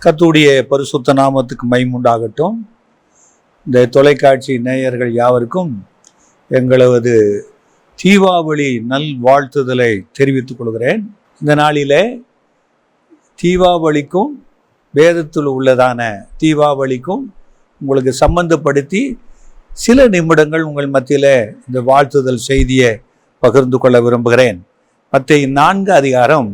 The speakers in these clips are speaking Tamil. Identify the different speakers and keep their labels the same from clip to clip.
Speaker 1: கர்த்தருடைய பரிசுத்த நாமத்துக்கு மகிமை. இந்த தொலைக்காட்சி நேயர்கள் யாவருக்கும் எங்களது தீபாவளி நல் வாழ்த்துதலை தெரிவித்துக் கொள்கிறேன். இந்த நாளிலே தீபாவளிக்கும் வேதத்தில் உள்ளதான தீபாவளிக்கும் உங்களுக்கு சம்பந்தப்படுத்தி சில நிமிடங்கள் உங்கள் மத்தியில் இந்த வாழ்த்துதல் செய்தியை பகிர்ந்து கொள்ள விரும்புகிறேன். மத்தேயு 4:15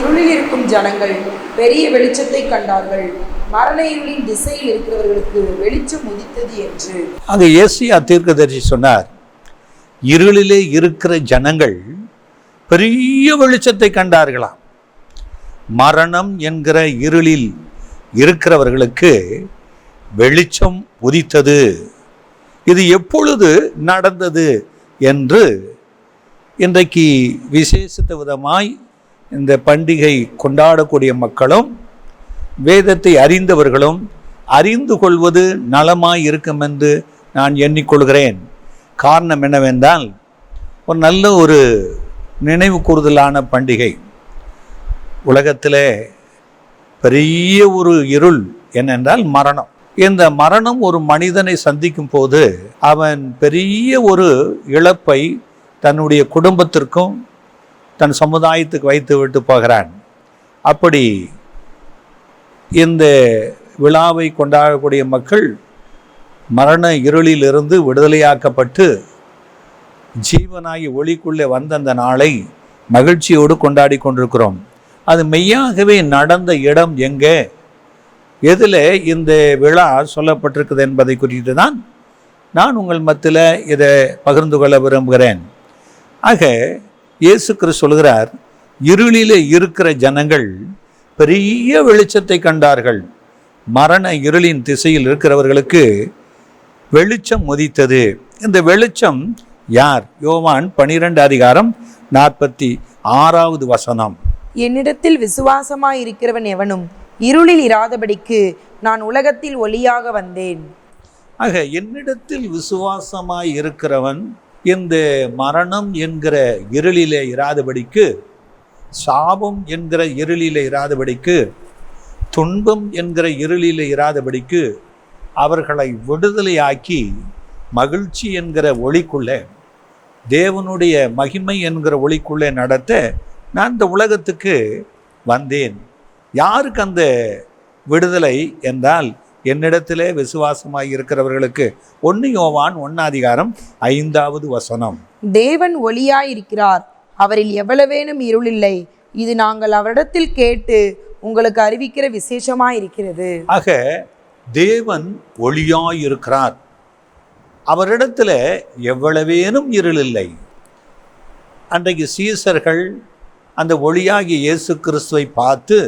Speaker 2: இருளில் இருக்கும் ஜனங்கள் பெரிய வெளிச்சத்தை கண்டார்கள், மரண இருளின் திசையில் இருக்கிறவர்களுக்கு வெளிச்சம் உதித்தது என்று.
Speaker 1: அங்கே ஏசாயா தீர்க்கதரிசி சொன்னார், இருளிலே இருக்கிற ஜனங்கள் பெரிய வெளிச்சத்தை கண்டார்களாம். மரணம் என்கிற இருளில் இருக்கிறவர்களுக்கு வெளிச்சம் உதித்தது. இது எப்பொழுது நடந்தது என்று இன்றைக்கு விசேஷித்த விதமாய் இந்த பண்டிகை கொண்டாடக்கூடிய மக்களும் வேதத்தை அறிந்தவர்களும் அறிந்து கொள்வது நலமாய் இருக்கும் என்று நான் எண்ணிக்கொள்கிறேன். காரணம் என்னவென்றால், ஒரு நல்ல ஒரு நினைவு கூறுதலான பண்டிகை. உலகத்தில் பெரிய ஒரு இருள் என்னென்றால் மரணம். இந்த மரணம் ஒரு மனிதனை சந்திக்கும் போது அவன் பெரிய ஒரு இழப்பை தன்னுடைய குடும்பத்திற்கும் தன் சமுதாயத்துக்கு வைத்து விட்டு போகிறான். அப்படி இந்த விழாவை கொண்டாடக்கூடிய மக்கள் மரண இருளிலிருந்து விடுதலையாக்கப்பட்டு ஜீவனாகி ஒளிக்குள்ளே வந்த அந்த நாளை மகிழ்ச்சியோடு கொண்டாடி கொண்டிருக்கிறோம். அது மெய்யாகவே நடந்த இடம் எங்கே, எதில் இந்த விழா சொல்லப்பட்டிருக்குது என்பதை குறித்து தான் நான் உங்கள் மத்தியில் இதை பகிர்ந்து கொள்ள விரும்புகிறேன். ஆக இயேசு கிறிஸ்து சொல்கிறார், இருளிலே இருக்கிற ஜனங்கள் பெரிய வெளிச்சத்தை கண்டார்கள், மரண இருளின் திசையில் இருக்கிறவர்களுக்கு வெளிச்சம் உதித்தது. இந்த வெளிச்சம் யார்? யோவான் 12:46
Speaker 2: என்னிடத்தில் விசுவாசமாய் இருக்கிறவன் எவனும் இருளில் இராதபடிக்கு நான் உலகத்தில் ஒளியாக வந்தேன்.
Speaker 1: ஆக என்னிடத்தில் விசுவாசமாய் இருக்கிறவன் இந்த மரணம் என்கிற இருளிலே இராதபடிக்கு, சாபம் என்கிற இருளிலே இராதபடிக்கு, துன்பம் என்கிற இருளிலே இராதபடிக்கு அவர்களை விடுதலையாக்கி மகிழ்ச்சி என்கிற ஒளிக்குள்ளே, தேவனுடைய மகிமை என்கிற ஒளிக்குள்ளே நடத்த நான் இந்த உலகத்துக்கு வந்தேன். யாருக்கு அந்த விடுதலை என்றால், என்னிடத்திலே விசுவாசமாய் இருக்கிறவர்களுக்கு. 1 யோவான் 1:5
Speaker 2: தேவன் ஒளியாயிருக்கிறார், அவரில் எவ்வளவேனும் இருளில்லை, இது நாங்கள் அவரிடத்தில் கேட்டு உங்களுக்கு அறிவிக்கிற விசேஷமாயிருக்கிறது.
Speaker 1: ஆக தேவன் ஒளியாயிருக்கிறார், அவரிடத்துல எவ்வளவேனும் இருள் இல்லை. அன்றைக்கு சீசர்கள் அந்த ஒளியாகிய இயேசு கிறிஸ்துவை பார்த்து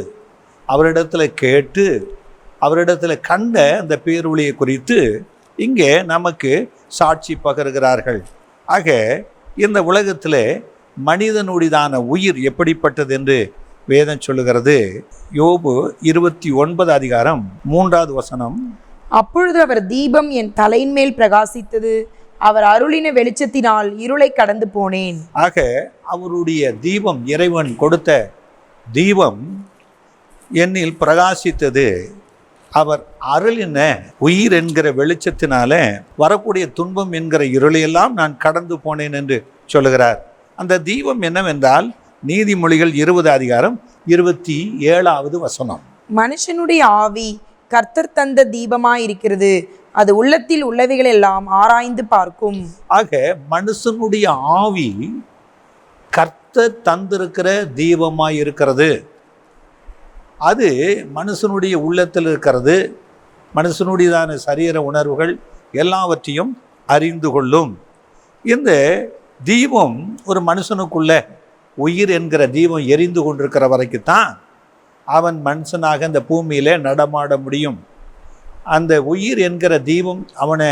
Speaker 1: அவரிடத்துல கேட்டு அவரிடத்துல கண்ட அந்த பேரொளியை குறித்து இங்கே நமக்கு சாட்சி பகர்கிறார்கள். ஆக இந்த உலகத்தில் மனிதனுடையதான உயிர் எப்படிப்பட்டது என்று வேதம் சொல்லுகிறது. யோபு 29:3
Speaker 2: அப்பொழுது அவர் தீபம் என் தலையின் மேல் பிரகாசித்தது, அவர் அருளின வெளிச்சத்தினால் இருளை கடந்து போனேன்.
Speaker 1: ஆக அவருடைய தீபம், இறைவன் கொடுத்த தீபம் என்னில் பிரகாசித்தது, அவர் அருளின உயிர் என்கிற வெளிச்சத்தினால வரக்கூடிய துன்பம் என்கிற இருளையெல்லாம் நான் கடந்து போனேன் என்று சொல்லுகிறார். அந்த தீபம் என்னவென்றால் நீதிமொழிகள் 20:27
Speaker 2: மனுஷனுடைய ஆவி கர்த்தர் தந்த தீபமாயிருக்கிறது, அது உள்ளத்தில் உள்ளவைகள் எல்லாம் ஆராய்ந்து பார்க்கும்.
Speaker 1: ஆக மனுஷனுடைய ஆவி கர்த்தர் தந்திருக்கிற தீபமாய் இருக்கிறது. அது மனுஷனுடைய உள்ளத்தில் இருக்கிறது. மனுஷனுடையதான சரீர உணர்வுகள் எல்லாவற்றையும் அறிந்து கொள்ளும். இந்த தீபம் ஒரு மனுஷனுக்குள்ள உயிர் என்கிற தீபம் எரிந்து கொண்டிருக்கிற வரைக்குத்தான் அவன் மனுஷனாக இந்த பூமியில நடமாட முடியும். அந்த உயிர் என்கிற தீபம் அவனை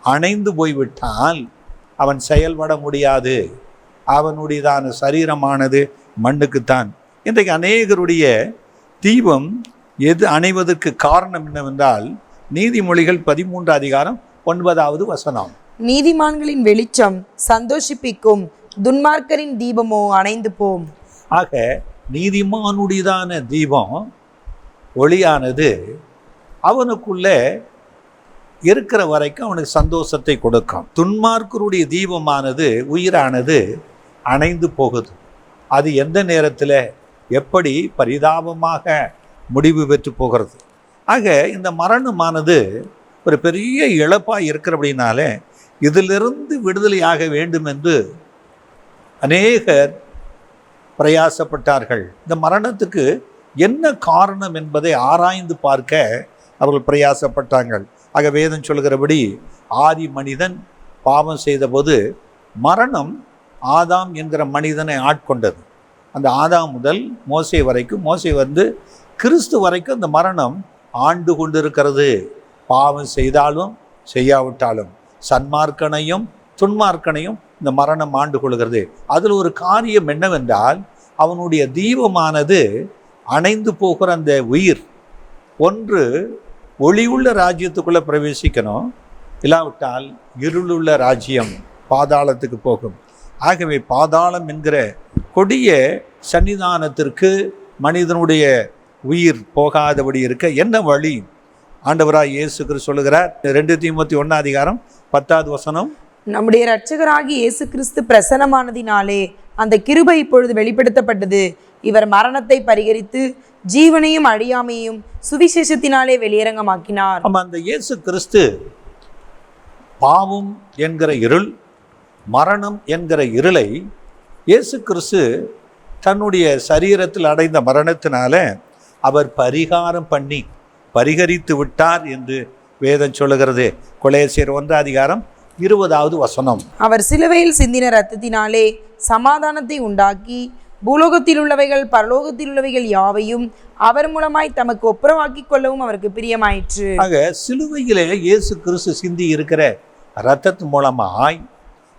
Speaker 1: அணைந்து போய்விட்டால் அவன் செயல்பட முடியாது. அவனுடையதான சரீரமானது மண்ணுக்குத்தான். இன்றைக்கு அநேகருடைய தீபம் எது அணைவதற்கு காரணம் என்னவென்றால் நீதிமொழிகள் 13:9
Speaker 2: நீதிமான்களின் வெளிச்சம் சந்தோஷிப்பிக்கும், துன்மார்க்கரின் தீபமோ அணைந்து போம்.
Speaker 1: ஆக நீதிமானுடையதான தீபம் ஒளியானது அவனுக்குள்ளே இருக்கிற வரைக்கும் அவனுக்கு சந்தோஷத்தை கொடுக்கும். துன்மார்க்கருடைய தீபமானது உயிரானது அணைந்து போகுது. அது எந்த நேரத்தில் எப்படி பரிதாபமாக முடிவு பெற்று போகிறது. ஆக இந்த மரணமானது ஒரு பெரிய இழப்பாக இருக்கிறபடினாலே இதிலிருந்து விடுதலையாக வேண்டும் என்று அநேகர் பிரயாசப்பட்டார்கள். இந்த மரணத்துக்கு என்ன காரணம் என்பதை ஆராய்ந்து பார்க்க அவர்கள் பிரயாசப்பட்டார்கள். ஆக வேதம் சொல்கிறபடி ஆதி மனிதன் பாவம் செய்தபோது மரணம் ஆதாம் என்கிற மனிதனை ஆட்கொண்டது. அந்த ஆதாம் முதல் மோசே வரைக்கும், மோசே வந்து கிறிஸ்து வரைக்கும் அந்த மரணம் ஆண்டு கொண்டிருக்கிறது. பாவம் செய்தாலும் செய்யாவிட்டாலும் சன்மார்க்கனையும் துன்மார்க்கனையும் இந்த மரணம் ஆண்டு கொள்கிறது. அதில் ஒரு காரியம் என்னவென்றால், அவனுடைய தீபமானது அணைந்து போகிற அந்த உயிர் ஒன்று ஒளியுள்ள ராஜ்யத்துக்குள்ளே பிரவேசிக்கணும், இல்லாவிட்டால் இருளுள்ள ராஜ்யம் பாதாளத்துக்கு போகும். ஆகவே பாதாளம் என்கிற கொடிய சன்னிதானத்திற்கு மனிதனுடைய உயிர் போகாதபடி இருக்க என்ன வழி? ஆண்டவராய் இயேசு கிறிஸ்து சொல்லுகிறார். 2 தீமோத்தேயு 1:10
Speaker 2: நம்முடைய இரட்சகராகிய இயேசு கிறிஸ்து பிரசன்னமானதினாலே அந்த கிருபை இப்பொழுது வெளிப்படுத்தப்பட்டது. இவர் மரணத்தை பரிகரித்து ஜீவனையும் அழியாமையும் சுவிசேஷத்தினாலே வெளியரங்கமாக்கினார்.
Speaker 1: அந்த இயேசு கிறிஸ்து பாவம் என்கிற இருள், மரணம் என்கிற இருளை இயேசு கிறிஸ்து தன்னுடைய சரீரத்தில் அடைந்த மரணத்தினால அவர் பரிகாரம் பண்ணி பரிகரித்து விட்டார் என்று வேதம் சொல்லுகிறது. கொலேசியர் 1:20
Speaker 2: அவர் சிலுவையில் சிந்தின இரத்தத்தினாலே சமாதானத்தை உண்டாக்கி பூலோகத்தில் உள்ளவைகள் பரலோகத்தில் உள்ளவைகள் யாவையும் அவர் மூலமாய் தமக்கு ஒப்புரவாக்கி கொள்ளவும் அவருக்கு பிரியமாயிற்று.
Speaker 1: ஆக சிலுவையிலே இயேசு கிறிஸ்து சிந்தி இருக்கிற இரத்தத்தின் மூலமாய்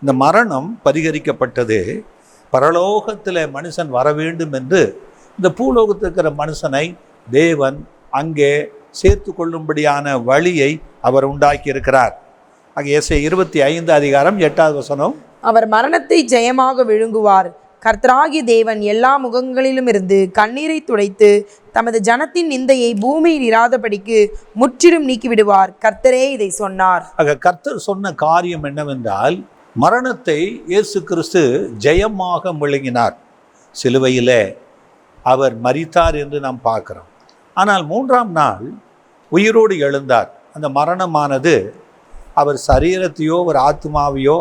Speaker 1: இந்த மரணம் பரிகரிக்கப்பட்டது. பரலோகத்தில் மனுஷன் வர வேண்டும் என்று இந்த பூலோகத்தில் இருக்கிற மனுஷனை தேவன் அங்கே சேர்த்து கொள்ளும்படியான வழியை அவர் உண்டாக்கி இருக்கிறார். ஆக ஏசாயா 25:8
Speaker 2: அவர் மரணத்தை ஜெயமாக விழுங்குவார். கர்த்தராகிய தேவன் எல்லா முகங்களிலும் இருந்து கண்ணீரை துடைத்து தமது ஜனத்தின் நிந்தையை பூமியில் இராதபடிக்கு முற்றிலும் நீக்கிவிடுவார். கர்த்தரே இதை சொன்னார்.
Speaker 1: ஆக கர்த்தர் சொன்ன காரியம் என்னவென்றால், மரணத்தை இயேசு கிறிஸ்து ஜெயமாக விழுங்கினார். சிலுவையிலே அவர் மரித்தார் என்று நாம் பார்க்கிறோம். ஆனால் 3ஆம் நாள் உயிரோடு எழுந்தார். அந்த மரணமானது அவர் சரீரத்தையோ ஒரு ஆத்மாவையோ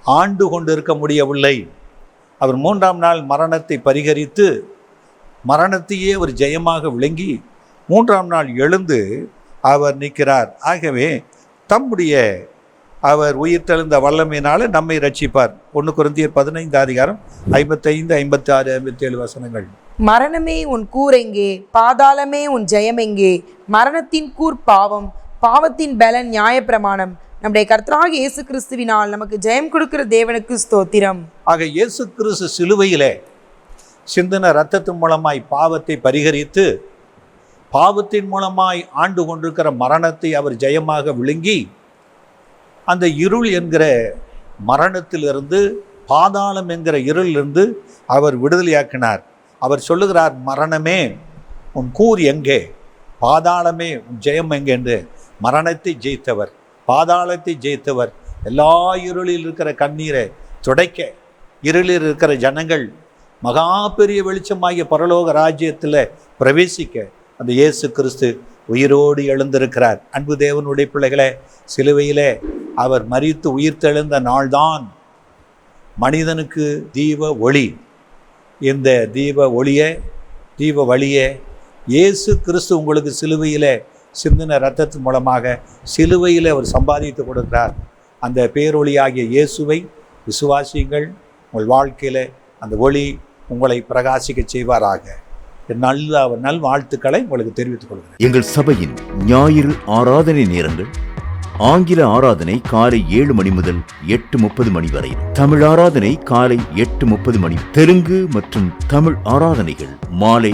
Speaker 1: ஆண்டு கொண்டு இருக்க முடியவில்லை. அவர் 3ஆம் நாள் மரணத்தை பரிகரித்து மரணத்தையே அவர் ஜெயமாக விளங்கி 3ஆம் நாள் எழுந்து அவர் நிற்கிறார். ஆகவே தம்முடைய அவர் உயிர்த்தெழுந்த வல்லமையினால நம்மை ரட்சிப்பார். 1 கொரிந்தியர் 15:55-56-57
Speaker 2: மரணமே உன் கூர் எங்கே? பாதாளமே உன் ஜெயம் எங்கே? மரணத்தின் கூர் பாவம், பாவத்தின் பலன் நியாயப்பிரமாணம். நம்முடைய கர்த்தராகிய இயேசு கிறிஸ்துவினால் நமக்கு ஜெயம் கொடுக்கிற தேவனுக்கு ஸ்தோத்திரம்.
Speaker 1: ஆக இயேசு கிறிஸ்து சிலுவையிலே சிந்தின இரத்தத்தின் மூலமாய் பாவத்தை பரிகரித்து பாவத்தின் மூலமாய் ஆண்டு கொண்டிருக்கிற மரணத்தை அவர் ஜெயமாக விழுங்கி அந்த இருள் என்கிற மரணத்திலிருந்து, பாதாளம் என்கிற இருளிலிருந்து அவர் விடுதலையாக்கினார். அவர் சொல்லுகிறார், மரணமே உன் கூர் எங்கே? பாதாளமே உன் ஜெயம் எங்கே? என்று மரணத்தை ஜெயித்தவர், பாதாளத்தை ஜெயித்தவர், எல்லா இருளில் இருக்கிற கண்ணீரை துடைக்க, இருளில் இருக்கிற ஜனங்கள் மகா பெரிய வெளிச்சமாகிய பரலோக ராஜ்யத்தில் பிரவேசிக்க அந்த இயேசு கிறிஸ்து உயிரோடு எழுந்திருக்கிறார். அன்பு தேவனுடைய பிள்ளைகளே, சிலுவையிலே அவர் மரித்து உயிர்த்தெழுந்த நாள்தான் மனிதனுக்கு தீப ஒளி. இந்த தீப ஒளியே, தீப வழியே இயேசு கிறிஸ்து உங்களுக்கு சிலுவையிலே சிந்தின இரத்தத்தின் மூலமாக சிலுவையில் அவர் சம்பாதித்து கொடுக்கிறார். அந்த பேரொளியாகிய இயேசுவை விசுவாசியுங்கள். உங்கள் வாழ்க்கையில் அந்த ஒளி உங்களை பிரகாசிக்க செய்வாராக. நல் வாழ்த்துக்களை உங்களுக்கு தெரிவித்துக் கொள்கிறேன்.
Speaker 3: எங்கள் சபையின் ஞாயிறு ஆராதனை நேரங்கள்: ஆங்கில ஆராதனை காலை 7 மணி முதல் 8:30 மணி வரை, தமிழ் ஆராதனை காலை 8:30 மணி, தெலுங்கு மற்றும் தமிழ் ஆராதனைகள் மாலை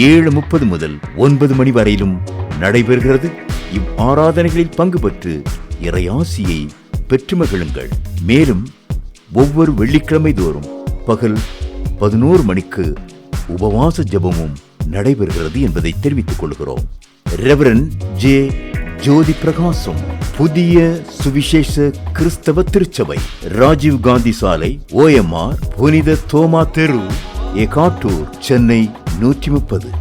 Speaker 3: 7:30 முதல் 9 மணி வரையிலும் நடைபெறுகிறது. இவ் ஆராதனைகளில் பங்கு பெற்று இறையாசியை பெற்று மகிழுங்கள். மேலும் ஒவ்வொரு வெள்ளிக்கிழமை தோறும் பகல் 11 மணிக்கு உபவாச ஜெபமும் நடைபெறுகிறது என்பதை தெரிவித்துக் கொள்கிறோம். ரெவரண்ட் ஜே ஜோதி பிரகாசம், புதிய சுவிசேஷ கிறிஸ்தவ திருச்சபை, ராஜீவ் காந்தி சாலை, OMR, புனித தோமா தெரு, எகாட்டூர், சென்னை 130.